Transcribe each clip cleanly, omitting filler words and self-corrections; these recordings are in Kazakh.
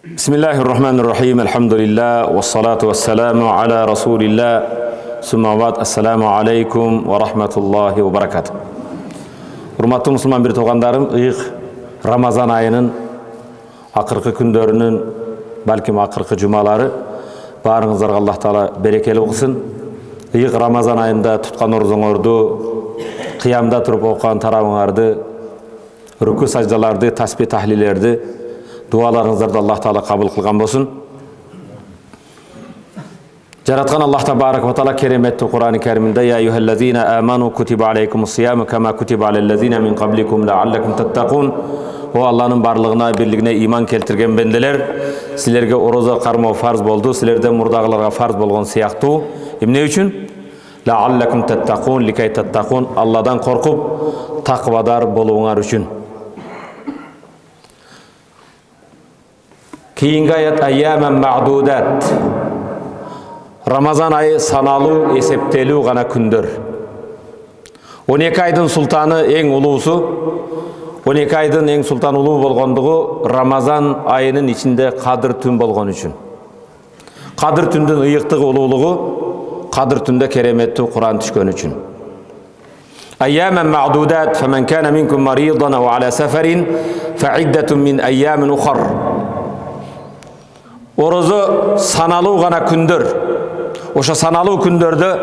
Bismillahirrahmanirrahim. Elhamdülillah. Ve salatu ve selamu ala Resulillah. Sümmavad. Esselamu aleykum ve rahmetullahi ve berekatuhu. Hurmatlı Müslüman bir toğandarım, ıyıq Ramazan ayının akırkı kündörünün, belki akırkı cumaları barыңызlarga Allah Taala berekeli kılsın. Iyıq Ramazan ayında tutkan oruzoңорду, kıyamda turup okuyan tarawыңарды, rükû sajdalardı, tasbih tahlillerdi, dualarınızda Allah Taala kabul kılgan bolsun. Jaratkan Allah Tebarek ve Teala keremetli Kur'an-ı Kerim'inde ya eyyühellezine amanu kutiba aleykumus-siyamu kema kutiba alellezine min qablikum la'allakum tettakun. O Allah'ın barlığına, birliğine iman keltirgen bendeler, sizlerge oroza karma farz boldu, sizlerden murdağılarga farz bolgon siyaqtu. Ne üçün? La'allakum tettakun, likay tettakun, Allah'dan korkup takvadar boluğunar üçün. Keyingi ayet ayyamen ma'dudat. Ramazan ayı sanalı, esepteli gana kündür. 12 aydın sultanı en ulusu, 12 aydın en sultan ulu bolgondugu Ramazan ayının içinde Kadir tün bolgon üçün. Kadir tündün ıyıqtığı ululuğu, Kadir tünde keremetli Kur'an düşkön üçün. Ayyamen ma'dudat, femen kana minkum maridan ev ala seferin, fe'iddetun min ayyamin ukhar. Orozu sanalı gana kündür. Oşa sanalı kündörde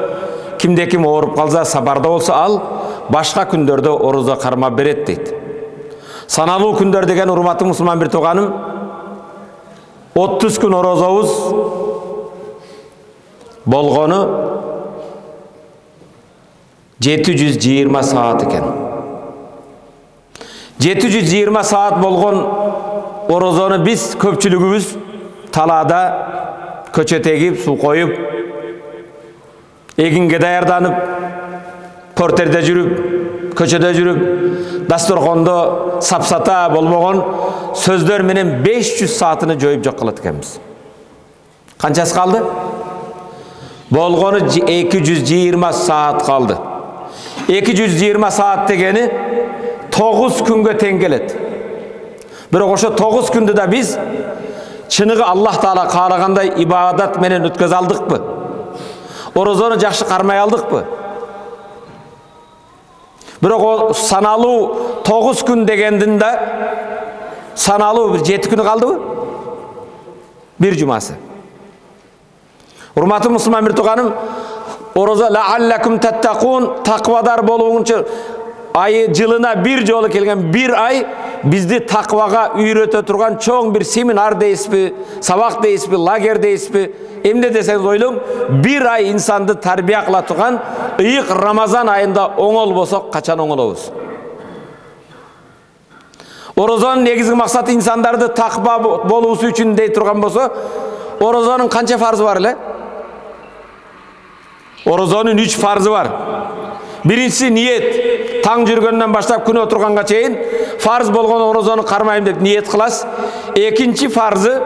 kimde kim oğurup kalsa sabarda olsa al, başka kündörde oruza karma beret deydi. Sanalı kündör degen hurmatlı Müslüman bir toğanım, 30 gün orozavuz bolgonu 720 saat eken. 720 saat bolgon orozonu biz köpçülüğümüz talada köçet egip, su koyup, eginge dayardanıp, porterde жүрүп, köçede жүрүp, dasturxonda sapsata bolmogon sözдөр menen 500 saatını joyup jok kılat ekenmiz. Kançası kaldı? Bolgonu 220 saat kaldı. 220 saat degeni 9 günge teң kelет. Bирок ошо 9 күндү да biz çınığı Allah Taala kalagандай ibadat menen ötkөz aldыкпы? Orozonu жақшы кармай алдыкпы? Бирок o sanalı 9 gün degендин да sanalı 7 günü kaldыбы? Bir cuması. Hurmatlı Müslüman bir toğanım, oroza la'allakum tettakun, takvadar boluğunca ayı жылына bir жолу kelgen bir ay bizdi takvaga үйrötө turgan çoğun bir seminar deyispi, sabak deyispi, lager deyispi, emde deseniz oylum, bir ay insandı tarbiya kıla turgan ıyık Ramazan ayında oңol bolsok kaçan oңolobuz. Orozonun negizgi maksatı insandardı takva boluusu üçün dey turgan bolsa, orozonun kança farzı var ele? Orozonun 3 farzı var. Birincisi niyet. Taң жүргөндөн баштап күн отурганга чейин farz болгон орозону кармайм деп ниет кыласыз. Экинчи farzı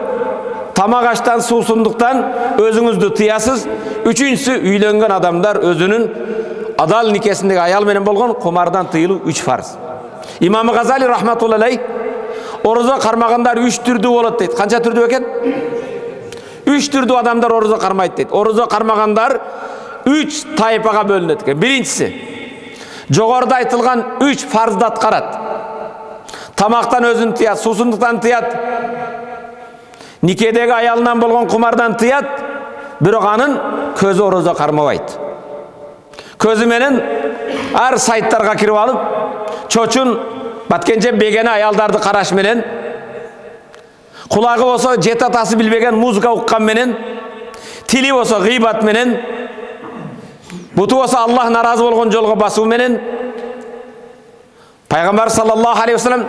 тамак аштан, суусундуктан өзүңүздү тыясыз. Үчүнчүсү үйлөнгөн адамдар өзүнүн адал никесиндеги аял менен болгон кумардан тыйылуу 3 farz. Имам Газали рахматуллахи алейх орозо кармагандар 3 түрдүү болот дейт. Канча түрдүү экен? 3 түрдүү адамдар орозо кармайт дейт. Орозо кармагандар 3 tayfaga bölünет eкен. Birincisi, жогоруда айтылган 3 farzды аткарат. Тамактан өзүн тыят, суусундуктан тыят, никедеги аялынан болгон кумардан тыят, бирок анын көзү орозо кармабайт. Көзү менен ар сайттарга кирип алып, чочун, баткенче бегене аялдарды караш менен, кулагы болсо жет атасы билбеген музыка уккан менен, тили болсо гыйбат менен, буту болсо Аллах наразы болгон жолго басуу менен, Пайгамбар саллаллаху алейхи вассалам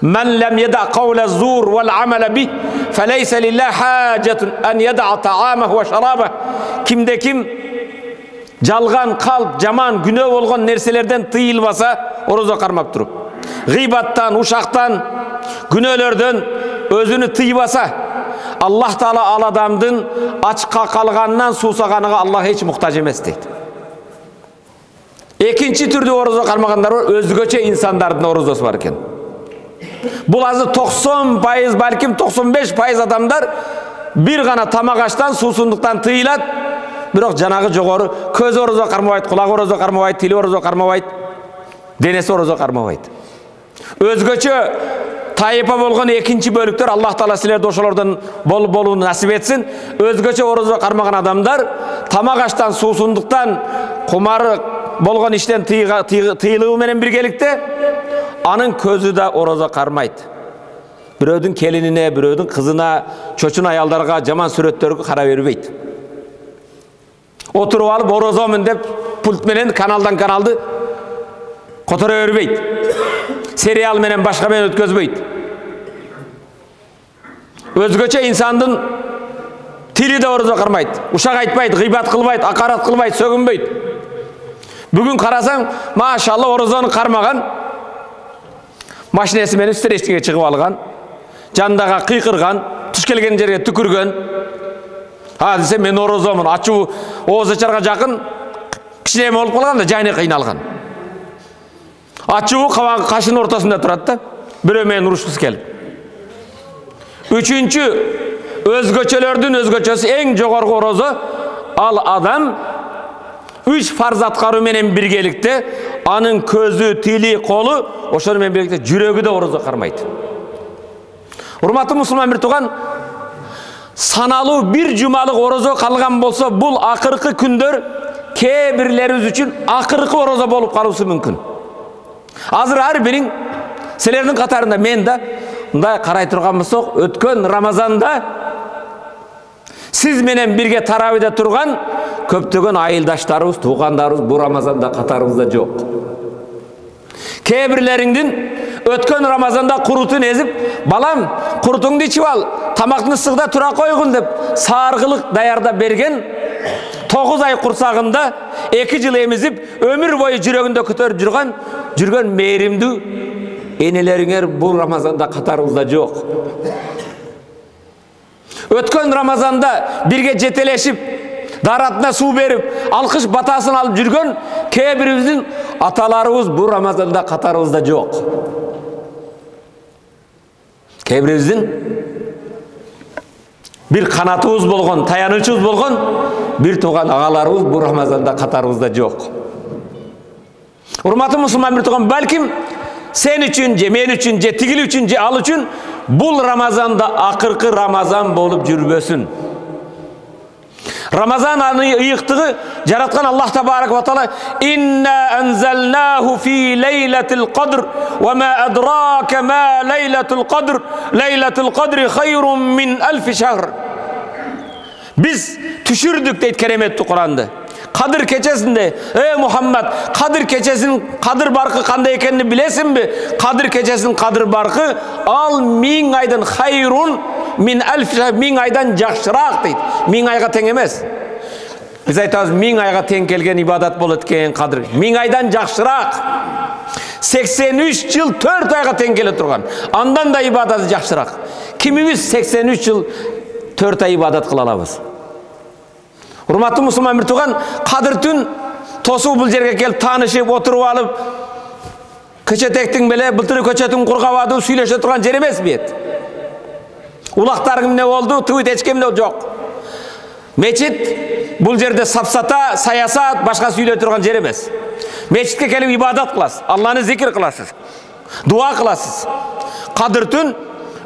"Мен лем яда каула зур вал амала бих, фалейса лиллахи хаджатун ан яда таамаху ва шарабаху." Kimde kim жалган калп, жаман, күнөө болгон нерселерден тыйылбаса, орозо кармап туруп, гыйбаттан, ушактан, күнөөлөрдөн өзүнү тыйбаса, Аллах Таала ал адамдын ачка калганынан суусаганыга Аллах эч муктаж эмес дейт. Экинчи түрдүү орозо кармагандар бар, өзгөчө инсандардын орозосу бар экен. Бұл азы 90%, бәлкім 95% адамдар bir ғана тамақ аштан, сусындықтан тыйылады. Бірақ жанағы жоғары көз ораза қармабайды, құлақ ораза қармабайды, тілі ораза қармабайды, денесі ораза қармабайды. Өзгөчө тайыпа болған екінші бөліктер, Аллах Таала сілерді ошолордан болуын насip етсін. Өзгөчө ораза қармаған адамдар тамақ аштан, сусындықтан, құмары болған іштен тыйылуы менен біргелікте, анын көзі да ораза қармайды. Біреудің келініне, біреудің қызына, чөчін аялдарға, жаман сүреттерге қара бербейді. Отырып алып оразамын деп пульт менен каналдан каналды котора бербейді. Сериал менен башка менен өткөзбөйт. Өзгөчө инсандын тили да ораза кармайт. Ушак айтпайт, гыйбат кылбайт, акарат кылбайт, сөгүнбөйт. Бүгүн карасаң, машалла оразаны кармаган, машинеси менен встречкеге чыгып алган, жандага кыйкырган, туш келген жерге түкүргөн. Десе мен оразамын, ачуу ооз ачарга жакын кичинеме болуп калган да жайны кыйналган. Ачуу кашынын ортосунда турат да, бирөө менен урушкусу келип. Үчүнчү, өзгөчөлөрдүн өзгөчөсү эң жогорку ораза, ал адам 3 фарз аткаруу менен биргеликте анын көзү, тили, колу, ошону менен биргеликте жүрөгү да ораза кармайт. Урматтуу мусулман бир тууган, саналуу бир жумалык ораза калган болсо, бул акыркы күндөр кээ бирлерибиз үчүн акыркы ораза болуп калуусу мүмкүн. Азыр ар бириң силердин катарында мен да мындай карай турган болсок, өткөн Рамазанда сиз менен бирге таравида турган көптөгөн айылдаштарыбыз, туугандарыбыз бу Рамазанда катарыбызда жок. Кээ бирлериңдин өткөн Рамазанда курутун эзип, балам, курутуңду ичип ал, тамактын ысыгда тура койгун деп сааргылык даярдап берген, 9 ай курсагында 2 жыл эмизип, өмүр бою жүрөгүндө көтөрүп жүргөн мээримдүү энелериңер бул Рамазанда катарыбызда жок. Өткөн Рамазанда бирге жетелешип, даратына суу берип, алкыш батасын алып жүргөн кээ бирибиздин аталарыбыз бул Рамазанда катарыбызда жок. Кээ бирибиздин bir kanatыбыз болгон, таянычыбыз болгон bir тууган агаларыбыз бул Рамазанда катарыбызда жок. Урматтуу мусулман бир тууган, балким сен үчүн же мен үчүн же тигил үчүн же ал үчүн бул Рамазанда акыркы Рамазан болуп жүрбөсүн. Рамазан аны ыйыктыгы жараткан Аллах табарак ва таала инна анзалнаху фи лейлатил кадр ва ма адрака ма лейлатул кадр лейлатул кадри хайрун мин алфи шахр. Biz түшүрдүк дейт кереметтүү Куранды. Кадыр кечесинде, Мухаммад, Кадыр кечесинин кадыр баркы кандай экенин билесиңби? Кадыр кечесинин кадыр баркы ал 1000 айдан хайрун мин алф, 1000 айдан жакшыраак дейт. 1000 айга тең эмес. Биз айтабыз 1000 айга тең келген ибадат болот экен кадыр. 1000 айдан жакшыраак. 83 жыл 4 айга тең келе турган. Андан да ибадаты жакшыраак. Кимибиз 83 жыл 4 ай ибадат кыла алабыз? Урматтуу мусулман бир тууган, кадыр түн тосуу бул жерге келип таанышып, отуруп алып, көчөтектиң беле былтыр көчөтүң кургабады, сүйлөшө турган жер эмес бет. Улактарың эмне болду, тыбыт эчкем эмне жок. Мечит бул жерде сапсата, саясат, башка сүйлөй турган жер эмес. Мечитке келип ибадат кыласыз, Алланы зикир кыласыз, дуа кыласыз. Кадыр түн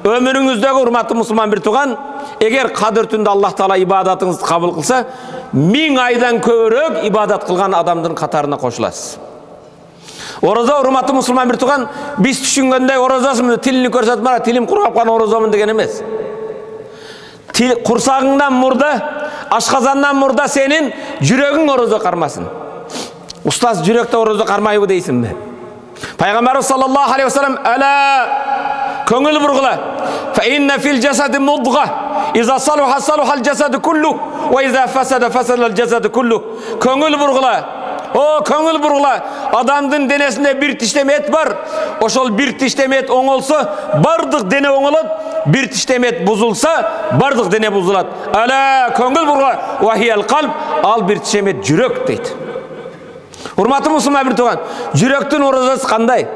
өмүрүңүздөгү урматтуу мусулман бир тууган, эгер кадыр түндө Аллах Таала ибадатыңызды кабыл кылса, 1000 айдан көбүрөөк ибадат кылган адамдын катарына кошуласыз. Ораза, урматтуу мусулман бир тууган, биз түшүнгөндөй оразасымын, тилини көрсөтүп мана тилим кургап калган оразамын деген эмес. Курсагыңдан мурда, ашказандан мурда сенин жүрөгүң ораза кармасын. Устаз, жүрөктө ораза кармайбы дейсиңби? Пайгамбарыбыз саллаллаху алейхи ва саллям көңіл бұрғыла. فَإِنَّ فِي الْجَسَدِ مُضْغَةً إِذَا صَلُحَ صَلُحَ الْجَسَدُ كُلُّهُ وَإِذَا فَسَدَ فَسَدَ الْجَسَدُ كُلُّهُ. Көңіл бұрғыла. О, көңіл бұрғыла. Адамдың денесінде bir тиштем ет бар. Ошол bir тиштем ет оңолса, бардық дене оңолот. Bir тиштем ет бузулса, бардық дене бузулат. Ала, көңіл бұрғыла. وَهِيَ الْقَلْبُ. Ал bir тиштем ет жүрөк дейді. Урматтуу мусулман бир тууган, жүрөктүн оразасы кандай?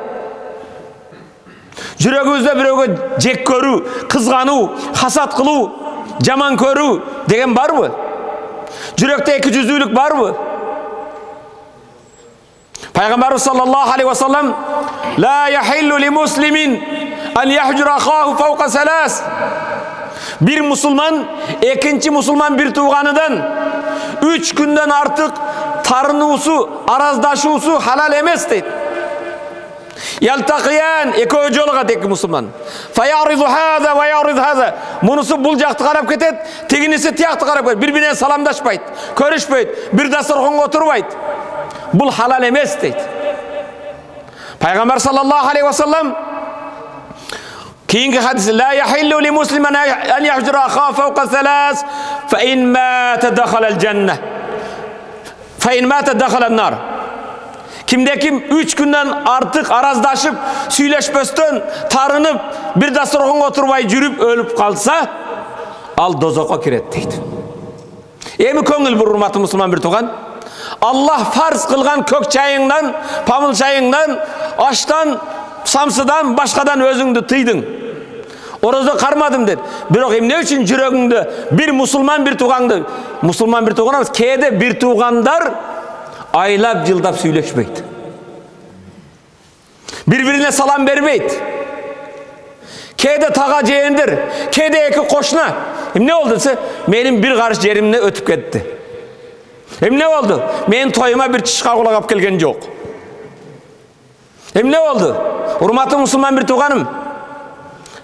Жүрөгүбүздө бирөөгө жек көрүү, кызгануу, хасат кылуу, жаман көрүү деген барбы? Жүрөктө эки жүздүүлүк барбы? Пайгамбарыбыз саллаллаху алейхи ва саллам: "Ла яхиллу ли муслимин ан яхжура ахаху фаука салас." Bir musulman экинчи мусулман бир тууганынан 3 күндөн артык тарынуусу, араздашуусу халал эмес дейт. Ялтакиян, экөө жолугат эки мусулман. Фаяризу хаза ва ярид хаза. Мунусу бул жакты карап кетет, тигиниси тиякты карап кетет. Бири-бирине саламдашпайт, көрүшпөйт, бир дасторконго отурбайт. Бул халал эмес дейт. Пайгамбар саллаллаху алейхи ва саллам кейинги хадис: "Ла яхиллу ли муслиман ан яхжура ахаху фаука салас, фа ин мата дахала аль-жанна, фа ин мата дахала ан-нар." Kimde kim 3 günden artık arazdашып, süйлөшпөстөн, тарынып, bir дасторконго отурбай жүрүп өлүп калса, ал дозокко кирет дейт. Эми көңүл бур, урматтуу мусулман бир тууган. Allah farz kılgan kök çayından, pamul çayından, aştan, samsıdan, başkadan özüңdü tıydın. Orozo karmadım der. Bирок эмне үчүн жүрөгүңдө bir musulman bir tuğandı. Musulman bir tuğan, kede bir tuğandar aylap жылдап süйлөшпөйт. Bir-birine salam bermeyt. Kede taga jeğindir, kede eki koşuna. Ne oldu? Benim bir karış yerimle ötüp gitti. Ne oldu? Benim toyuma bir çişka kulak ap kelgen yok. Ne oldu? Hurmatlı Müslüman bir tuğanım.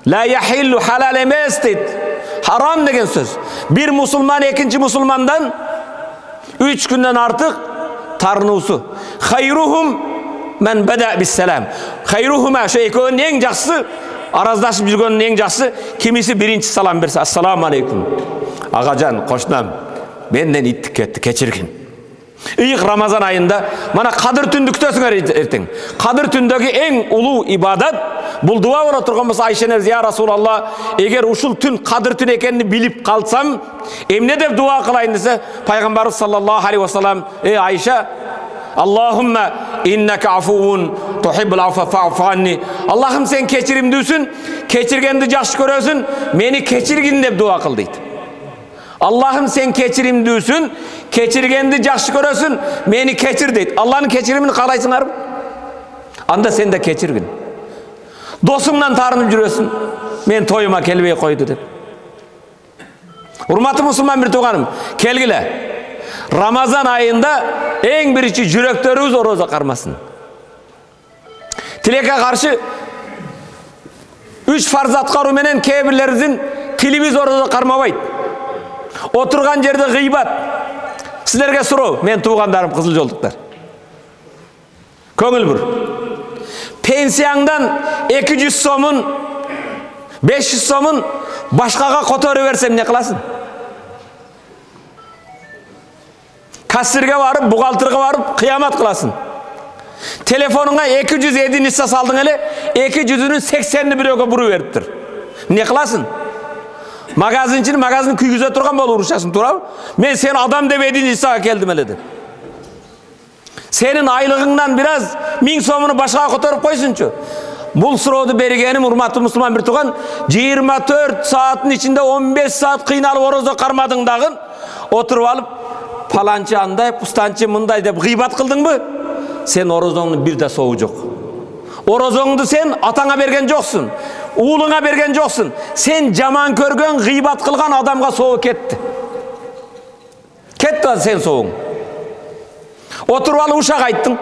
La yahillu halal emez deydi. Haram degen söz. Bir Müslüman ikinci Müslümandan 3 günden artık tarınusu. Hayruhum men beda bis selam. Hayruhuma şu ekönün en jaksı, arazdaşıp жүргөнүн en jaksı, kimisi birinci salam berse: "Assalamu aleykum. Ağacan, koşnam, benden ittik ketти, keçirgin." Iyik Ramazan ayında, mana Kadir tündüktesіңер erteң. Kadir tündögi en ulu ibadat, bul dua ola turgan bolsa Ayşeneriz: "Ya Rasulallah, eger uşul tün Kadir tün ekenini bilip kalsam, emne dep dua kılayın" dese, Peygamberimiz sallallahu aleyhi ve sellem: "Ey Ayşe, Allahümme inneke afuvun tuhibbul affa fa'fu anni." Allah'ım sen keçirimdüsün, keçirgendi jakşı körösün, meni keçirgin dep dua kıl deydi. Allah'ım sen keçirimdüsün, keçirgendi jakşı körösün, meni keçir deydi. Allah'ın keçirimini kalaysыңар mı? Anda sen de keçirgin. Dosuңdan tarınıp жүрөsün, men toyuma kelbey koydu dep. Hurmatlı Müslüman bir tuğanım, kelgile. Ramazan ayında en birinci жүрөктөрүбүз oroza karmasın. Tileke karşı 3 farz atkarуу menen kebirlerimizin tilimiz oroza karmabayt. Oturgan jerde gıybat. Sizlerge suroo, men tuğandarım kızıl jolduklar. Köngül bur. Pensiyaңdan 200 somun, 500 somun başkaga kotoru versem ne kılasın? Kassirge varıp, buğaltırga varıp kıyamat kılasın. Telefonuna 207 nissa saldın ele, 200'ünün 80'ini biröge buru veriptir. Ne kılasın? Magazinçinin magazini küygüze turgan bol uğraşasın, turab. Men sen adam demedin nissa geldim ele de. Senin aylığından biraz 1000 somunu başka kotorup koysunçu. Bul suroodu bergenim, urmatlı Müslüman bir tuğan, 24 saatin içinde 15 saat kıynalıp orozo karmadın dağın, oturup alıp palançı anday, pustançı mınday dep gıybat kıldın mı? Sen orozoңdun bir de soğu yok. Orozoңdu sen atana bergen joksun, uğuluna bergen joksun. Sen jaman körgön, gıybat kılgan adamga soğu ketti. Ketti sen soğuң. Oturup alıp uşak ayttın.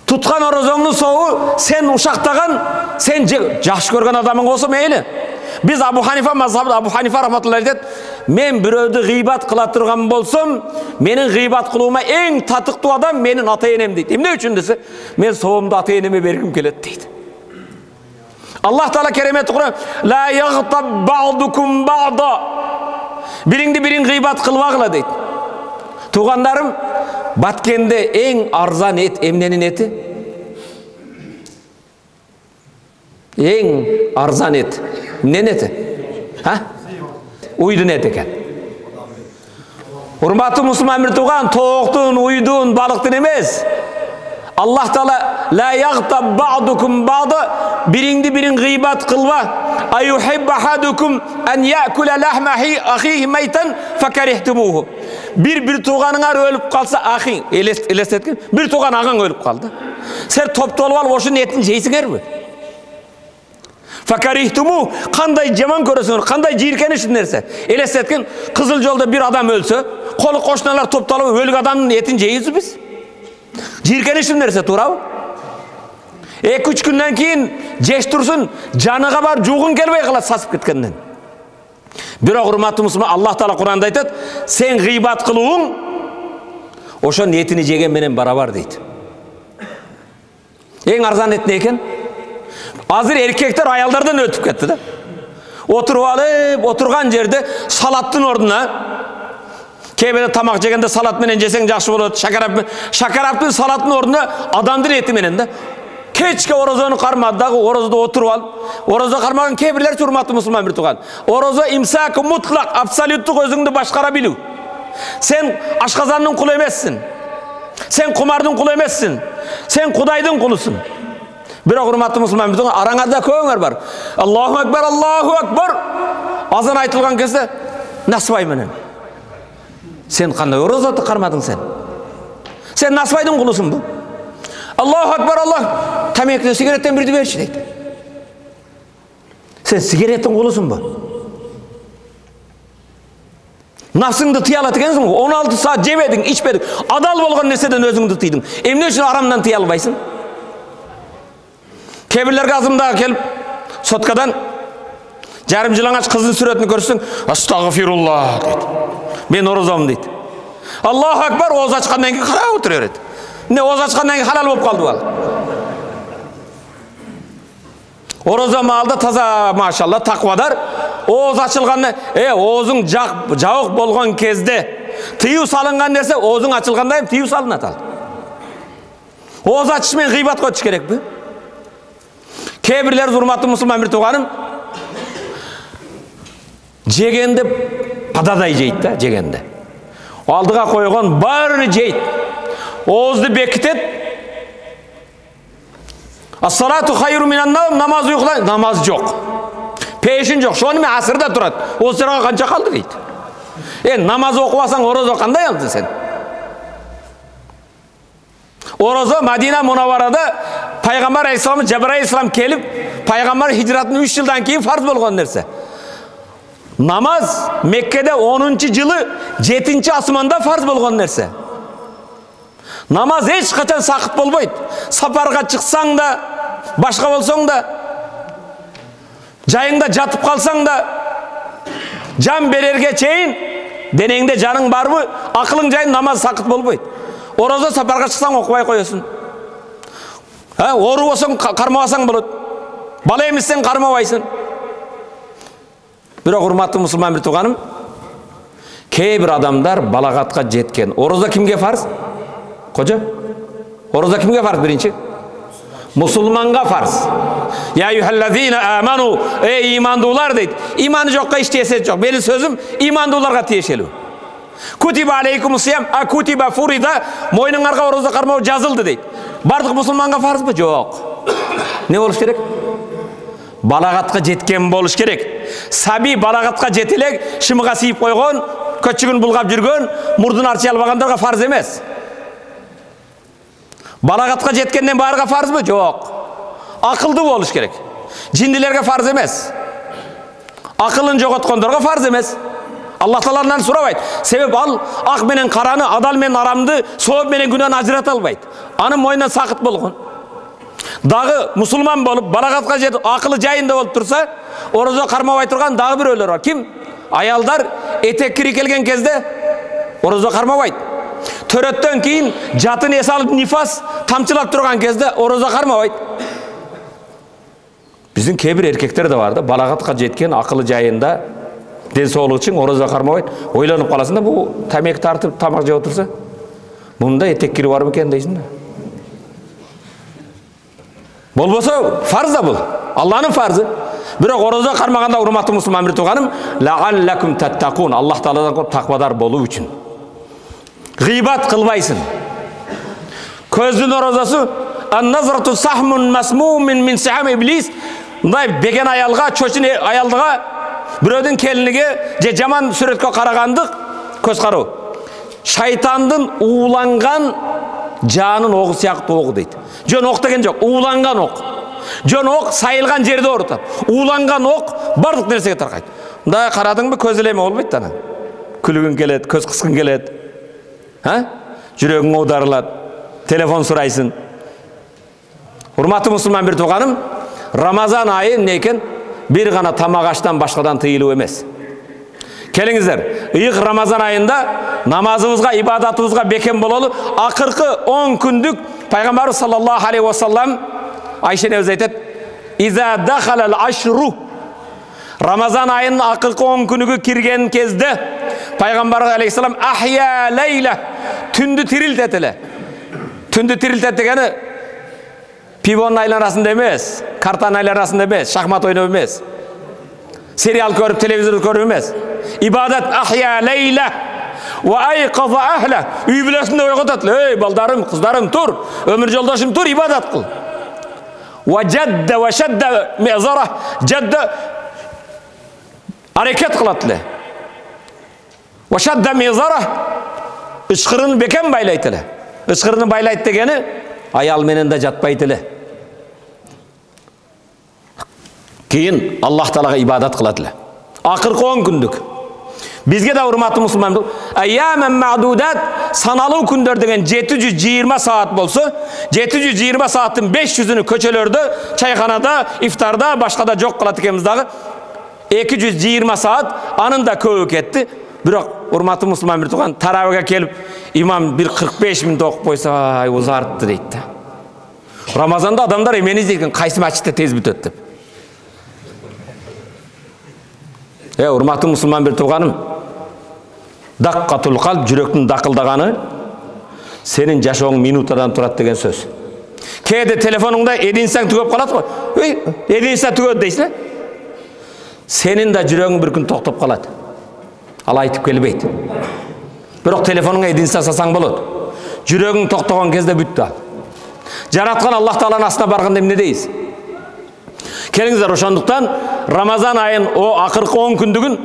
Tutkan orozoңdun soğu, sen uşaktagan, sen jakşı körgön adamın bolsa meyli. Biz Abu Hanifa mazhabı, Abu Hanifa rahmatullahi aleyh, men biröwdü gıybat kıla turgan bolsam, menin gıybat kılığıma en tatıktı adam menin ata-enem deydi. Emne üçün dese, men soğumda ata-eneme bergim kelet deydi. Allah Teala keremet Kur'an: "La yaghtab ba'dukum ba'da." Biriңdi biриң gıybat kılbagıla deydi. Tuğanlarım, Batkende en arzan et emnenin eti? En arzan et. Ne eti? Ha? Uydun et eken. Hurmatlı Müslüman bir tuğan, toğuktun, uydun, balıktın emez. Allah Teala la yaghtab ba'dukum ba'da, biringdi birin gıybat kılva. Ayuhibbu ahadukum an ya'kula lahma akhihi maytan fakarihtumuhu. Bir tuğanыңар ölüp kalsa ahi elestetken bir tuğan ağan ölüp kaldı. Sen top tolup al oşun etini jeysiңер mi? Fakarihtumu, qanday jaman көрөсүңөр, qanday жийиркенишин нерсе. Elestetken Kızıl Jolda bir adam ölse, kolu koşnalar toptalып өлүк адамдын этин жейбиз биз. Жийиркенишин нерсе, туурабы? 2-3 күндөн кийин жеш турсун, жаныга бар жугун келбей калат сасып кеткенден. Бирок урматтуу мусулман, Аллах Таала Куранда айтат, сен гыйбат кылууң ошонун этини жеген менен барабар дейт. Эң арзан эт не экен? Азыр эркектер аялдардан өтүп кетти да. Отуруп алып, отурган жерде салаттын ордуна, кээ тамак жегенде салат менен жесең жакшы болот, шакараптын салаттын ордуна адамдын эти менен да. Кечке орозону кармады дагы, орозодо отуруп алып, орозо кармаган кээ бирлер урматтуу мусулман бир туган. Орозо имсак мутлак, абсолюттук өзүңдү башкара билүү. Сен ашказандын кулу эмессиң. Сен кумардын кулу эмессиң. Сен Кудайдын кулусуң. Бирок урматтуу мусулман бир туган, араңарда көңөр бар. Аллаху акбар, Аллаху акбар. Азан айтылган кезде насыбай менен. Сен кандай орозоту кармадың сен? Сен насыбайдын кулусуң бу. Allahu Akbar, Allah. Tamekini sigaretten birdi verçi deydi. Sen sigaretin kulusun bu. Nafsыңды тыя алат экенсиң, 16 saat жебедиң, ичпедиң. Адал болгон нерседен өзүңдү тыйдың. Эмне үчүн арамдан тыя албайсың? Кебирлерге азымдагы келип, соткадан жарым жылаңач кыздын сүрөтүн көрсөң, астагфируллах дейт. Мен орозомун дейт. Аллаху Акбар, ооз ачкандан кийин карап отура берет. Ne oz açkandan keyin halal bolup kaldı bal. Oroza malda taza maşallah takvadar. Oz açılganda, ozun jabık bolgon kezde tıyuu salıngan nerse ozun açılganda hem tıyuu salınat al. Oz açış men gıybat koyuş gerek mi? Kebirler hurmatlı musulman bir tuğanım jegende padaday jeyt da jegende. Aldıga koygon bari jeyt. Oğuzdu bekitet. As-salatu hayru minan nawm, namaz uykulan, namaz yok. Peşin yok. Şonu men asırda turat. O sıraga kança kaldı deydi. Namaz okuvasan orozo kanday aldın sen? Orozo Madina Munavvarada Peygamber Aleyhisselam, Cebrail Aleyhisselam kelip Peygamber hicratının 3 yıldan keyin farz bolgon nerse. Namaz Mekke'de 10. yılı 7. asmanda farz bolgon nerse. Namaz hiç kaçan sakıt bolboyt. Saparga çıksan da, başka bolsang da, jayыңda jatıp kalsang da, can bererge çeyin, denengde canın bar mı, akılın jayın namaz sakıt bolboyt. Orozo saparga çıksan okubay koyosun. Oru bolsang karmabasang bolot. Bala emisen karmabaysın. Bирок урматтуу мусулман bir туганым, kээ bir adamlar balagatka жеткен. Orozo kimge farz? Koca? Oroza kimge farz birinci? Musulmanga farz. Ya eyyuhellezine amanu, ey imandular deydi. İmanı jokka iş tiyeset jok. Benim sözüm imandularga tiyešeli. Kutiba aleykumusiyam, kutiba furida, moynuңарга oroza karmao жазылды deydi. Bardıq musulmanga farz mı? Jok. Ne oluş gerek? Balagatка жеткен болуш керек. Sabi balagatка жетелек, шымыга сийип койгон, көчүгүн булгап жүргөн, мурдун арчый албагандарга farz эмес. Balagatка жеткенден баарга farz mı? Жок. Akıldı болуш керек. Jindilerge farz эмес. Akılын жоготкондорго farz эмес. Allah Taala'dan surabайт. Себеп ал ак менен караны, адал менен арамды, сооп менен күнөөнү ажырата албайт. Анын мойнунан сакыт болгон. Дагы мусулман болуп, балагатка жетип, акылы жайында болуп турса, орозо кармабай турган дагы бирөөлөр бар. Ким? Аялдар этек кири келген кезде орозо кармабайт. Төрөттөн кийин жатын эс алып нифас тамчылап турган кезде орозо кармабайт. Биздин кээ бир эркектер да бар да, балагатка жеткен, акылы жайында, ден соолук үчүн орозо кармабайт. Ойлонуп каласың да, бул тамек тартып тамак жеп отурса, мында этек кири бар бекен дейсиң да. Болбосо farz da bul. Allah'ın farzı. Бирок орозо кармаганда урматтуу мусулман bir туганым, лааллакум таттакун. Аллах Тааладан коркуп таквадар болуу үчүн. Гыйбат кылбайсың. Көздүн орозосу An-nazratu sahmun masmumun min siham iblis. Мындай беген аялга, чочун аялдыга бирөөдүн келиниге же жаман сүрөткө карагандык көз кароо. Шайтандын ууланган жанын огу сыяктуу огу дейт. Жөн ок деген жок, ууланган ок. Жөн ок сайылган жерде орутат. Ууланган ок бардык нерсеге таркайт. Мындай карадыңбы көз элеме болбойт анан. Күлгүң келет, көз кыскың келет. Жүрөгүң аударылат. Телефон сурайсың. Урматтуу мусулман бир тууганым, Рамазан айы некен бир гана тамак аштан башкадан тыйылуу эмес. Келиңиздер, ыйык Рамазан айында намазыбызга, ибадатыбызга бекем бололу. Акыркы 10 күндүк Пайгамбарыбыз саллаллаху алейхи ва саллам Айша небиз айтат: "Иза дахалал ашру" Рамазан айынын акыркы 10 күнүгө кирген кезде Пайгамбар алейхиссалам ахя лейла түндү тирилтет эле. Түндү тирилтет дегени пивонун айланасында эмес, картанын айланасында эмес, шахмат ойноп эмес, сериал көрүп, телевизор көрүп эмес. Ибадат ахя лейла ва айқаза ахла. Үй бүлөсүндө ойготот. Эй, балдарым, кыздарым, тур. Өмүр жолдошум, тур, ибадат кыл. Ва жадда ва шадда мизара. Жадда аракет кылат эле. Ва шадда мизара. Ышкырын бекем байлайт эле. Ышкырын байлайт дегени аял менен да жатпайт эле. Кийин Аллах Таалага ибадат кылат эле. Акыркы 10 күндүк. Бизге да урматтуу мусулман, айяман мa'дудат саналуу күндөр деген 720 саат болсо, 720 сааттын 500-үнү көчөлөрдө, чайханада, ифтарда, башкада жок кылат экенбиз дагы. 220 саат анын да көбү кетти. Бирок урматтуу мусулман бир тууган таравига келип, имам бир 45 мүнөт окуп койсо, ай узартты дейт да. Рамазанда адамдар эмени издейт, кайсы мачитте тез бүтөт деп. Урматтуу мусулман бир тууганым, даккатул калб, жүрөктүн дакылдаганы сенин жашооң минутадан турат деген сөз. Кээде телефонуңда эдинсаң түгөп калат го. Эдинса түгөт дейсиң. Сенин да жүрөгүң бир күн токтоп калат. Ал айтып келбейт. Бирок телефонуңа эдинса сасаң болот. Жүрөгүң токтогон кезде бүттү. Жараткан Аллах Тааланын астына барганда эмне дейсиз? Келиңиздер, ошондуктан Рамазан айын о акыркы 10 күндүгүн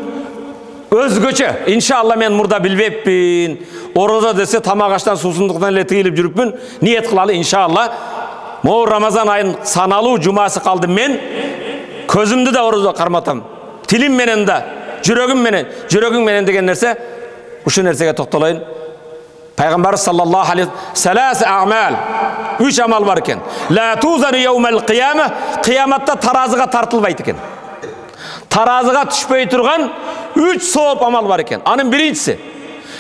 өзгөчө. Иншалла мен мурда билбеппин. Орозо десе тамак аштан суусундуктан эле тыйылып жүрүпмүн. Ниет кылалы иншалла. Могу Рамазан айын саналуу жумасы калды, мен көзүмдү да орозо карматам. Тилим менен да, жүрөгүм менен деген нерсе, ушул нерсеге токтолоюн. Пайгамбар саллаллаху алейхи салас амал. 3 амал бар экен. Ла тузану яумал кыяма, кыяматта таразыга тартылбайт экен. Таразыга түшпөй турган 3 сооп амал бар экен. Анын биринчиси: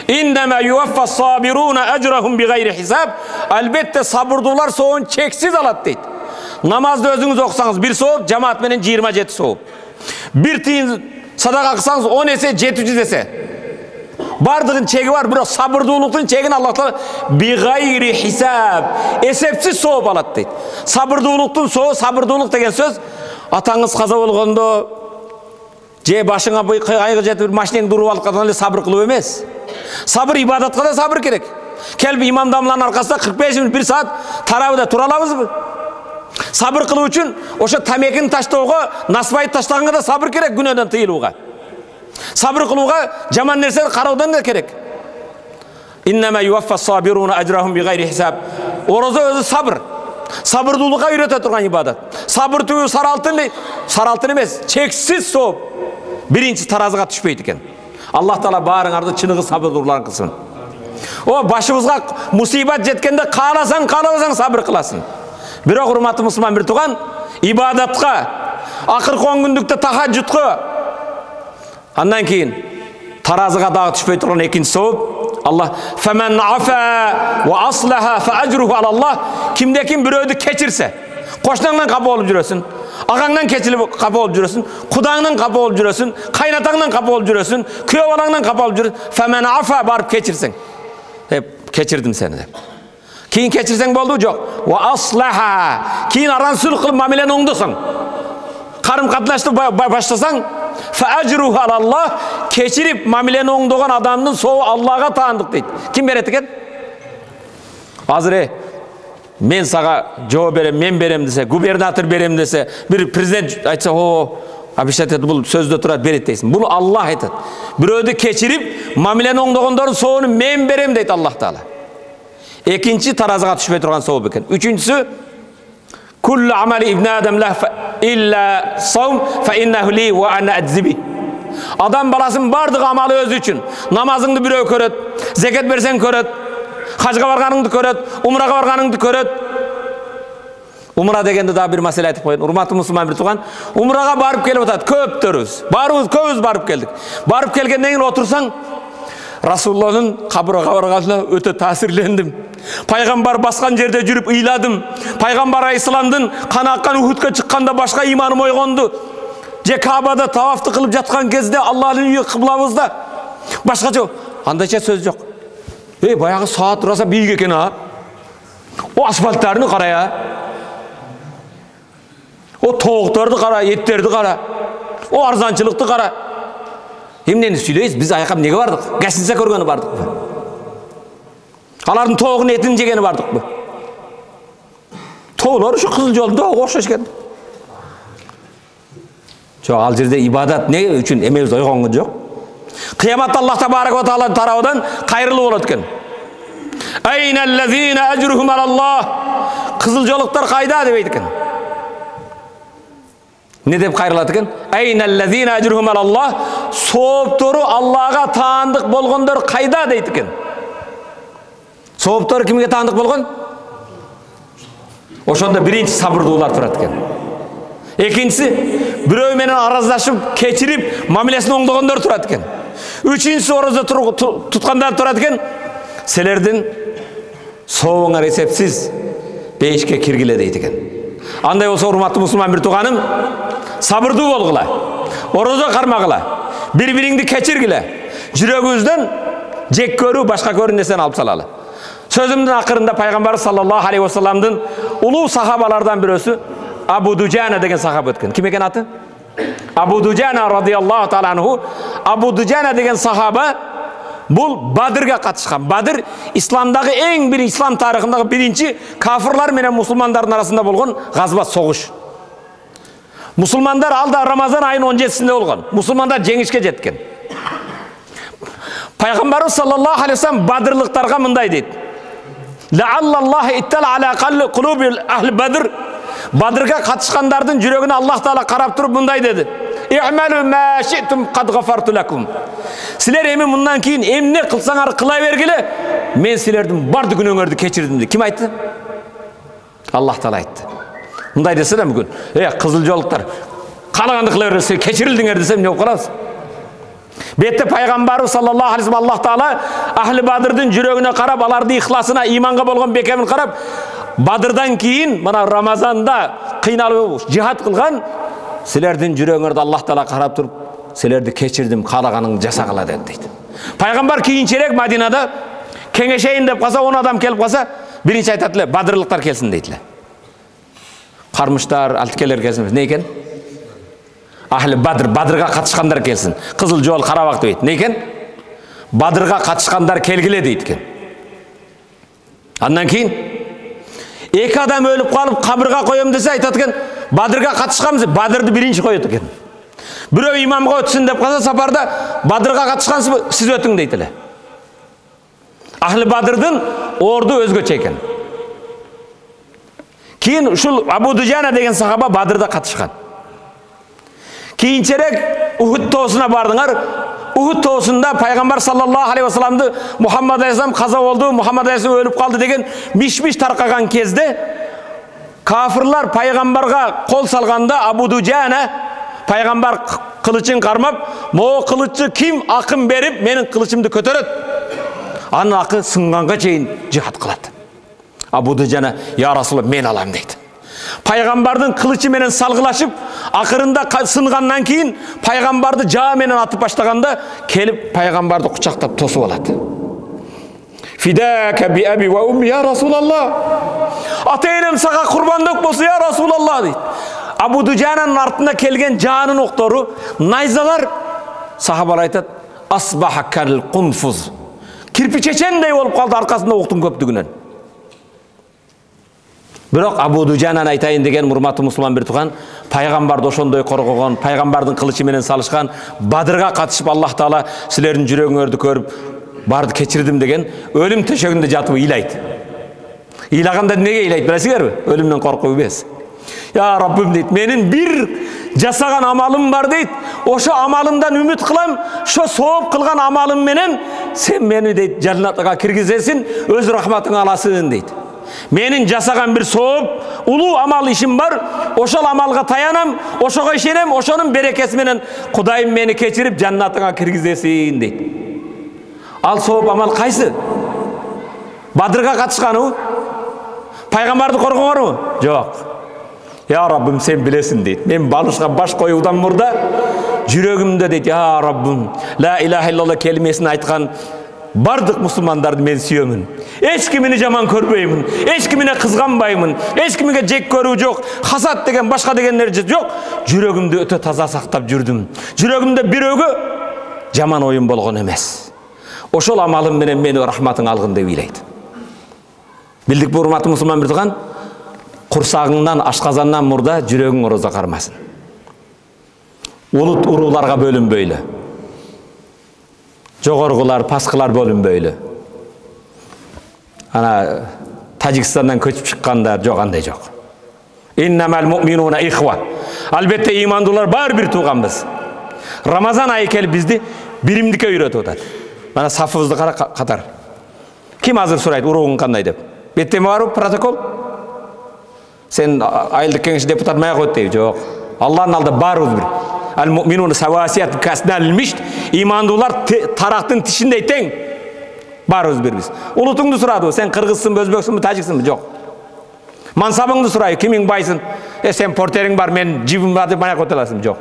индама юваффа сабируна ажрахум бигайри хисаб. Албетте сабырдуулар соон чексиз алат дейт. Намазды өзүңүз окусаңыз 1 сооп, жамаат менен 27 сооп. Бир тиын садака кылсаңыз 10 эсе, 700 эсе. Бардығын чегі бар, бирок сабырдуулуктун чегин Аллах Таала бигайри хисаб, эсепсиз сооп алат дейт. Сабырдуулуктун соо, сабырдуулук деген сөз атаңыз каза болгондо же башыңа кайгы жетип машинеңди уруп алып калганда эле сабыр кылуу эмес. Сабыр ибадатка да сабыр керек. Келип имамдамланын аркасында 45 мүнөт 1 саат тарабыда тура алабызбы? Сабыр кылуу үчүн ошо тамекини таштоого, насыбайды таштаганга да сабыр керек, күнөөдөн тыйылууга. Сабыр кылууга, жаман нерсени караудан да керек. Иннама юваффа сабируна ажрахум бигайри хисаб. Орозо өзү сабыр. Сабырдуулукка үйрөтө турган ибадат. Сабыр түбү саралтын эмес, чексиз сооп. Биринчи таразыга түшпөйт экен. Аллах Таала баарыңарды чыныгы сабырдуулар кылсын. О, башыбызга мусибат жеткенде кааласаң сабыр кыласың. Бирок урматтуу мусулман бир тууган, ибадатка, акыркы 10 күндүктө тахажжудка, андан кийин таразыга дагы түшпөй турган экинчи сооп, Аллах фаман афа ва аслаха фа ажруху алаллах. Кимде ким бирөөдү кечирсе, кошунаңдан капа болуп жүрөсүн, агаңдан кечилип капа болуп жүрөсүн, кудаңдан капа болуп жүрөсүн, кайнатаңдан капа болуп жүрөсүн, күйөө балаңдан капа болуп жүрөсүн. Фаман афа, барып кечирсең, кечирдим сени деп. Кийин кечирсең болду, жок. Ва аслаха, кийин арансыздык кылып мамилени оңдосоң, карым катнашты баштасаң, фа ажруху алаллах, кечирип мамилени оңдогон адамдын сообу Аллага таандык дейт. Ким берет экен? Азыр мен сага жооп берем, мен берем десе, губернатор берем десе, бир президент айтса, обещать етіп, бұл сөзді тұрады, берет дейсің. Бұл Аллах айтады. Біреуді кечіріп, мамилені оңдағандардың соғыны мен берем дейді Аллах Таала. Екінші таразыға түшпей тұрған соғы екен. Үшіншісі, күллі амали ибн адам илля саум фа иннаху ли ва ана адзиби. Адам баласының бардығы амалы өзі үшін. Намазыңды біреу көреді, зекет берсең көреді, хажға барғаныңды көреді, умраға барғаныңды көреді. Умра дегенде да bir мәселе айтып қойын. Урматты мұсылман бір туған. Умраға барып келіп отады. Көптөріз. Көбіз барып келдік. Барып келгеннен кейін отырсаң, Расуллахның қабырға барғанына өте тәсірлендім. Пайғамбар басқан жерде жүріп ыйладым. Пайғамбар Алейхиссаламдың қаны аққан Ухудқа шыққанда башқа иманым ойғанды. Же Кабада тавафты қылып жатқан кезде Аллахның үйі қыблабызда. Башқа жоқ. Андайша сөз жоқ. Баяғы саат тұраса биік екен, О асфальттарыны қарай, О тоғықтарды қара, еттерді қара. О арзаншылықты қара. Емнені сөйлейіз, біз аяқам неге бардық? Гостиница көргені бардық. Алардың тоғын етін жегені бардық. Тоғылар үшін қызыл жолында оқшаш екен. Жоқ, ал жерде ибадат не үшін емеуіз ойғанғы жоқ. Қияматта Аллах табарак ва таала тараудан қайырлы болады екен. Айналлазина ажрухум алаллах. Қызыл жолықтар қайда деп екен. Не деп қайрылады екен? Айналлазина ажрухум алаллах. Соғыптары Аллаға таандық болғандар қайда дейді екен. Соғыптары кімге таандық болған? Ошонда бірінші сабырдуулар тұрады екен. Екіншісі, біреуменен араздашып, кечіріп, мамилесін оңдағандар тұрады екен. Üçüncüsü oruza tutkandan тұрады екен. Сілердің соңыңа есепсіз бейішке кіргіле дейді екен. Андай болса, урматты мұсылман бір туғаным, сабырды болғыла, ораза қармағыла, бір-біріңді кечіргіле, жүрегіңізден жек көру, башқа көрінесен алып салалы. Sözümün ақырында Пайғамбар саллаллаху алейхи уассаламдың ұлы сахабалардан бірісі Абу Дуджана деген сахаба өткен. Кім екен аты? Абу Дуджана радиаллаху таала анху. Абу Дуджана деген сахаба бұл Бадырға қатысқан. Бадыр исламдағы ең бір ислам тарихындағы бірінші кафырлар менен мұсылмандардың арасында болған ғазба соғыш. Мұсылмандар алда Рамазан айының 17-сінде болған. Мұсылмандар жеңіске жеткен. Пайғамбар саллаллаху алейхи уассалам Бадырлықтарға мындай дейді. Лааллаллаху иттала аля қулуби ахли Бадр. Бадырға қатысқандардың жүрегіне Аллах Таала қарап тұрып мындай деді. Иъмалу ма ши'тум қад ғафарту лакум. Сілер емен мұндан кейін емне қылсаңар қыла бергіле, мен сілердің барды күнөңерді кечірдім де. Кім айтты? Аллах Таала айтты. Мындай десе де мүмкін. Қызыл жолықтар, қалағанды қыла берсе кечірілдіңер десем не оқыласыз? Бетте Пайғамбары саллаллаху алейхи Аллах Таала ахли Бадырдың жүрегіне қарап, аларды ихласына, иманға болған бекемін қарап, Бадырдан кейін мына Рамазанда қиналып жихад қылған сілердің жүрегіңерді Аллах Таала қарап тұрып, сілерді кешірдім, қалағаныңды жасағыла дейді. Пайғамбар кейіншерек Мадинада кеңешейін деп қалса, 10 адам келіп қалса, бірінші айтатылы, Бадырлықтар келсін дейтілі. Қармыштар, алтыкелер келсін. Не екен? Ахли Бадыр, Бадырға қатысқандар келсін. Қызыл жол, қарабақ дейді. Не екен? Бадырға қатысқандар келгіле дейді екен. Андан кейін екі адам өліп қалып, қабырға қоям десе айтады екен, Бадырға қатысқанбыз, Бадырды бірінші қояды екен. Біреу имамға өтсін деп қалса, сапарда Бадырға қатысқансыз, сіз өтің дейтілі. Ахли Бадырдың орды өзгөчө екен. Кейін ұшыл Абу Дуджана деген сахаба Бадырда қатысқан. Кейінчерек Ухуд тоғысына бардыңар. Ухуд тоғысында Пайғамбар саллаллаху алейхи уассаламды Мұхаммад алейхиссалам қаза болды, Мұхаммад алейхиссалам өліп қалды деген миш-миш тарқаған кезде кафырлар Пайғамбарға қол салғанда Абу Дуджана Пайғамбар қылычын қармап, "Мо қылычы кім ақым беріп, менің қылычымды көтереді?" Аны ақы сынғанға чейін жихад қылады. Абу Дуджана, "Я Расулалла, мен алам" дейді. Пайғамбардың қылычы менен салғылашып, ақырында сынғаннан кейін Пайғамбарды жаа менен атып баштағанда келіп Пайғамбарды құшақтап тосып алады. "Фидака би аби ва умми я Расулалла." "Ата-енем саға құрбандық болса я Расулалла" дейді. Абу Дуджананың артында келген жаанын оқтары, найзалар, сахабалар айтады, "Асбаха кал қунфуз." Кирпичечендей болып қалды арқасында оқтың көптігінен. Бирок Абу Дуджанан айтайын деген урматтуу мусулман бир тууган, пайгамбарды ошондой коргогон, пайгамбардын кылычы менен салышкан, Бадырга катышып Аллах Таала силердин жүрөгүңөрдү көрүп барды кечирдим деген өлүм төшөгүндө жатып ыйлайт. Ыйлаганда неге ыйлайт билесиңерби? Өлүмдөн коркуп эмес. Я Раббим дейт, менин бир жасаган амалым бар дейт. Ошо амалымдан үмүт кылам, ошо сооп кылган амалым менен сен мени дейт жаннатка киргизесиң, өз рахматыңа аласың дейт. Менин жасаган бир сооп, улуу амал ишим бар, ошол амалга таянам, ошого ишенем, ошонун берекеси менен Кудайым мени кечирип жаннатыңа киргизесиң дейт. Ал сооп амал кайсы? Бадырга катышканбы? Пайгамбарды коргоңорбу? Жок. Я Раббим, сен билесиң дейт. Мен балышка баш коюудан мурда жүрөгүмдө дейт, я Раббим, ла илаха иллаллах келимесин айткан бардык мусулмандарды мен сүйөмүн. Эч кимини жаман көрбөймүн, эч кимине кызганбаймын, эч кимге жек көрүү жок, хасат деген башка дегендер жок. Жүрөгүмдү өтө таза сактап жүрдүм. Жүрөгүмдө бирөөгө жаман оюм болгон эмес. Ошол амалым менен мени рахматың алгын деп ыйлайт. Билдик бу урматтуу мусулман бир тууган, курсагыңдан, ашказандан мурда жүрөгүң орозо кармасын. Улут урууларга бөлүнбөйлү. Жогоргулар, паскылар бөлүнбөйлү. Ана Тажикстандан көчүп чыккандар жок, андай жок. Иннамал муъминуна ихва. Албетте имандуулар бар бир тууганбыз. Рамазан айы келип бизди биримдикке үйрөтүп атат. Мана сафыбызды кара катар. Ким азыр сурайт, уругуң кандай деп? Беттеме барбы протокол? Сен айылдык кеңеш депутат мая койт дейби? Жок. Алланын алдында баарыбыз бир. Ал-муъминуна савасият каснал мишт. Имандуулар тарактын тишиндей тең. Баарыбыз бирбиз. Улутуңду сурадыбы? Сен кыргызсыңбы, өзбөксүңбү, тажиксыңбы? Жок. Мансабыңды сурайбы? Кимиң байсың? Сен портериң бар, мен жибим бар деп мая койт аласың? Жок.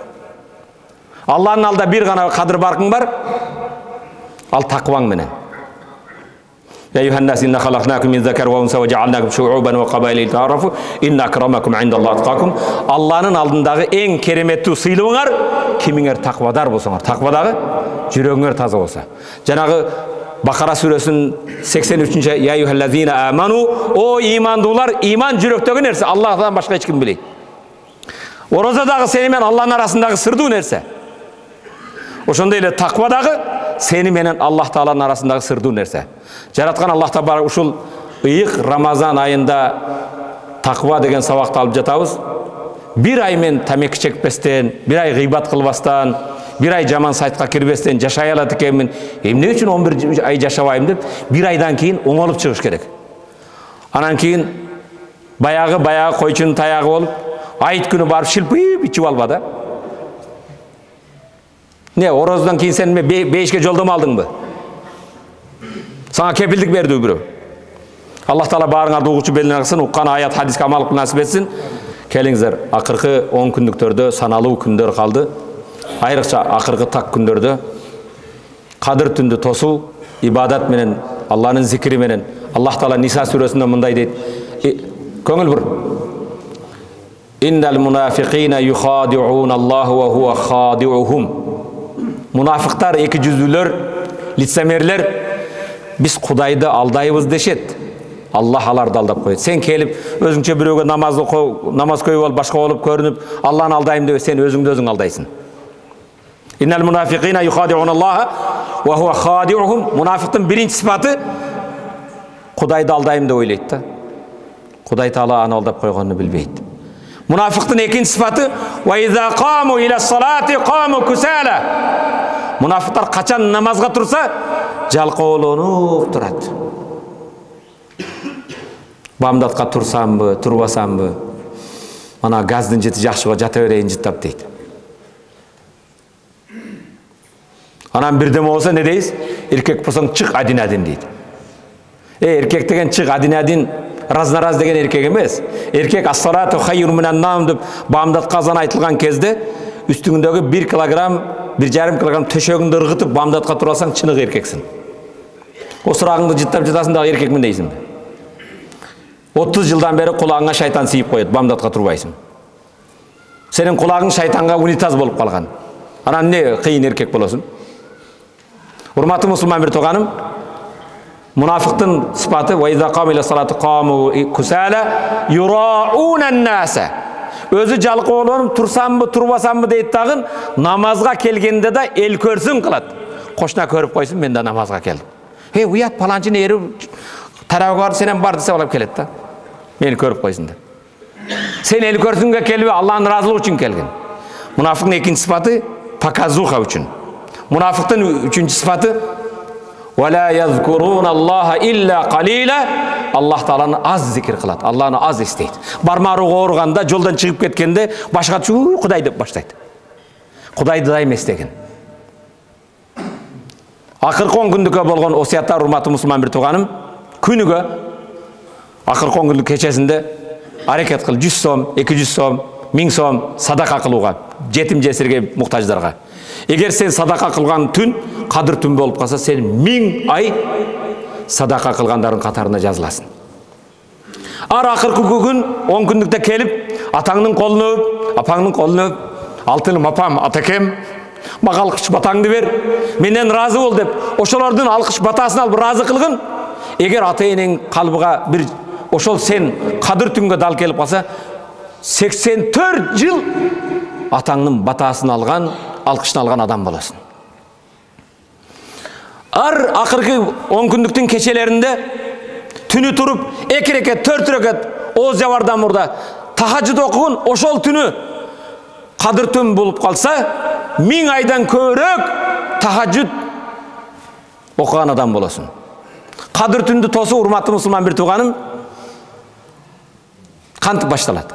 Алланын алдында бир гана кадыр баркың бар. Ал такваң менен. يا أيها الناس إنا خلقناكم من ذكر وأنثى وجعلناكم شعوبا وقبائل لتعارفوا إن أكرمكم عند الله أتقاكم. Алланын алдындагы эң кереметтүү сыйлыгыңар кимиңер таквадар болсоңор. Таквадагы жүрөгүңөр таза болса. Жанагы Бакара сүрөсүнүн 83-нче Я аyyuhallazina amanu, о имандуулар, иман жүрөктөгү нерсе, Аллахтан башка эч ким билбейт. Орозадагы сени менен Алланын арасындагы сырдуу нерсе. Ошондой эле таквадагы сени менен Аллах Тааланын арасындагы сырдуу нерсе. Жараткан Аллах Таала ушул ыйык Рамазан айында таква деген сабакты алып жатабыз. Бир ай мен тамеки чекпестен, бир ай гыйбат кылбастан, бир ай жаман сайтка кирбестен жашай алат экенмин. Эмне үчүн 11 ай жашабайм деп, бир айдан кийин оңолуп чыгыш керек. Анан кийин баягы койчунун таягы болуп, айт күнү барып шилпип ичип алба да. Не, ороздан кийин сен бейишке жолдомо алдыңбы? Саңа кепилдик берди бирөө. Аллах Таала баарыңарды угучу белине кылсын, уккан аят хадиске амал кылып насип этсин. Келиңиздер, акыркы 10 күндүктөрдө саналуу күндөр калды. Айрыкча акыркы так күндөрдө кадыр түндү тосуу, ибадат менен, Алланын зикри менен. Аллах Таала Ниса сүрөсүндө мындай дейт. Көңүл бур. Иннал мунафиqina yukhadi'una Allahu wa huwa khadi'uhum. Munafiqlar, эки жүздүүлөр, лицемерлер, biz Кудайды алдайбыз дешет. Аллах аларды алдап коет. Сен келип өзүңчө бирөөгө намаз көйүп алып, башка болуп көрүнүп, Алланы алдайм деп сен өзүңдү өзүң алдайсың. Иннал мунафиqina yukhadi'una Allaha wa huwa khadi'uhum. Munafiqтын биринчи сыпаты Кудайды алдайм деп ойлойт да. Кудай Таала аны алдап койгонун билбейт. Munafiqtın ikinci sıfatı ve izâ qâmu ila salati qâmu kusâla. Munafiqlar kaçan namazga tursa jalqoolonуп турат. Bamdatqa tursamбы, turbasamбы? Mana gazdын жети жакшыга жата берейин жыттап дейт. Анан бирдеме болсо не дейсиз? Эркек болсоң чык адин-адин дейт. Эркек деген чык адин-адин раз-на-раз деген эркек эмес. Эркек ас-салату хайрун минан нам деп бамдатка азан айтылган кезде үстүңдөгү 1 килограмм, 1,5 килограмм төшөгүңдү ыргытып бамдатка турасаң чыныгы эркексиң. О сурагыңды жыттап жатасың да эркекмин дейсиңби? 30 жылдан бери кулагыңа шайтан сийип коет, бамдатка турбайсың. Сенин кулагың шайтанга унитаз болуп калган. Анан не кыйын эркек болосуң? Урматтуу мусулман бир тууганым, Munafiqtın sıfatı ve izâ kâmu ile salati kâmu kusâle yurâûnen nâse. Özü jalık olup tursam mı, turbasam mı deyip dağın, namazga kelgende de el körsün kılat. Koşuna körüp koysun, ben de namazga keldim. Hey, uyat palancı neri tarafı var, senen bar dese olap kelet da. Beni körüp koysun da. Sen el körsünge kelbi Allah'ın razılığı için kelgin. Münafıkın ikinci sıfatı pakazuha için. Münafıkın üçüncü sıfatı وَلَا يَذْكُرُونَ اللّٰهَ اِلَّا قَلِيلًا Allah Teala'nı az zikir kılat. Allah'ını az isteydi. Barmağı oğurganda, yoldan çıkıp ketkende başka şu Kuday deyip başlaydı. Kudaydı daim estegen. Akırkı 10 gündükö bolgon osiyatlar urmatı musulman bir tuğanım, күнүгө akırkı 10 gündük keçesinde hareket kıl. 100 so'm, 200 so'm, 1000 so'm sadaka kılууга, жетим жесирге muhtajlarga. Eğer sen sadaka kılgan tün, kadir tün bolup kalsa sen 1000 ay sadaka kılganların katarına yazılasın. Ar akırkı gün 10 gündükte kelip atаңның kolunu öp, apаңның kolunu öp, altınım apam, atakem, mağa alkış batаңды ber, menden razı ol dep, oşolardın alkış batasını alıp razı kılgın. Eğer atayının kalbıga bir oşol sen kadir tünge dal kelip kalsa 84 yıl atаңның batasını algan, alkışını algan adam bolasın. Ar akırkı 10 gündüktün keçelerinde tünü turup 2 reket, 4 reket oz javardan burada tahajjud okugun, oşol tünü kadir tün bulup kalsa 1000 aydan körök tahajjud okugan adam bolasın. Kadir tündü tosu urmatı musulman bir tuğanım kantip baştaladı.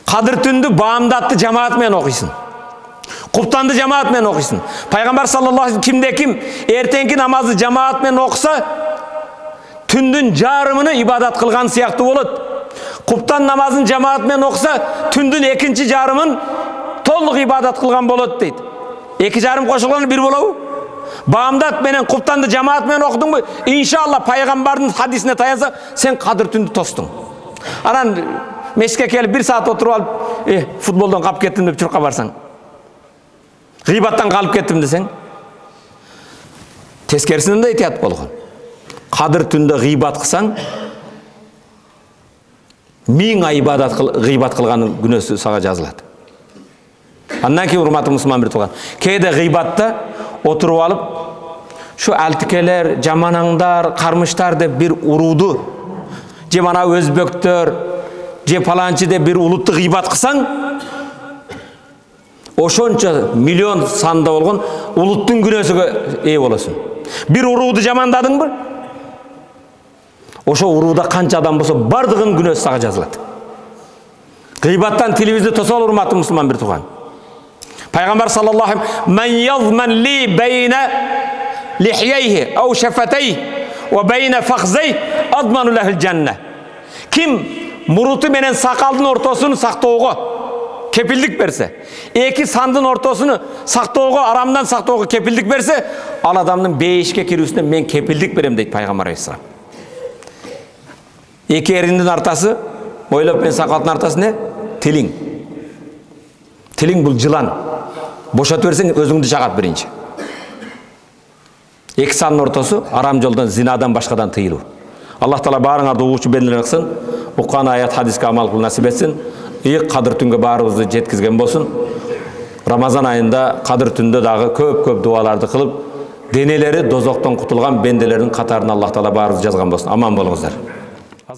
Kadir tündü bağımdatты cemaat men okuysun. Kuptandı cemaat men okuysun. Peygamber sallallahu aleyhi ve sellem kimde kim ertenki namazı cemaat men okusa tündün jarımını ibadat kılgan siyaktı bolup. Kuptan namazın cemaat men okusa tündün ekinci jarımın tolluk ibadat kılgan bolup deydi. 2 jarım koşulganı bir bolabu. Bağımdat menen kuptandı cemaat men okudun mu? İnşallah Peygamber'in hadisine tayansa sen kadir tündü tostun. Anan meşke kelip 1 saat oturup alıp futboldan kapıp kettim deyip çurka barsan. Gıybattan kalıp kettim desen. Teskerisinden de ihtiyat bolgun. Kadir tünde gıybat kılsan 1000 ay gıybat kılganın günösü sağa yazıladı. Andan ki urmatı musulman bir tuğan. Keyde gıybatta oturup alıp şu altikeler, jamanаңдар, karmışlar de bir urudu. Je mana özböktör, je palançı de bir uluttu gıybat kılsan oşonça milyon sanda olgun uluttun günösüge ey olasın. Bir urudu jamandadın mı? Oşo uruda kança adam bolsa bardığın günösü sağa yazıladı. Gıybattan televizde tosa olur urmatı musulman bir tuğan. Peygamber sallallahu aleyhi ve sellem men yazman li beyne lihyeyhi ev şefeteyhi ve beyne fakhzeyhi admanu lehil cenne. Kim murutu menen sakaldın ortasını saktooga kepildik berse, 2 sandın ortasını saktooga, aramdan saktooga kepildik berse, al adamın beyişke kirüsüne men kepildik berem deydi Peygamber aleyhisselam. 2 erinin artası, oylap men sakaldın artası ne? Tiling. Tiling bul yılan. Boşat versen özüңdü çagat birinci. 2 sandın ortası aram joldan, zinadan başkadan tıyılır. Allah Teala barыңарды угуучу бендилер кылсын, уккан аят хадиске амал кылып насип этсин. Кадыр түнгө баарыбызды жеткизген болсун. Рамазан айында кадыр түндө дагы көп дуаларды кылып, денелери дозоктон кутулган бенделердин катарына Аллах Теала баарыбызды жазган болсун. Аман болуңуздар.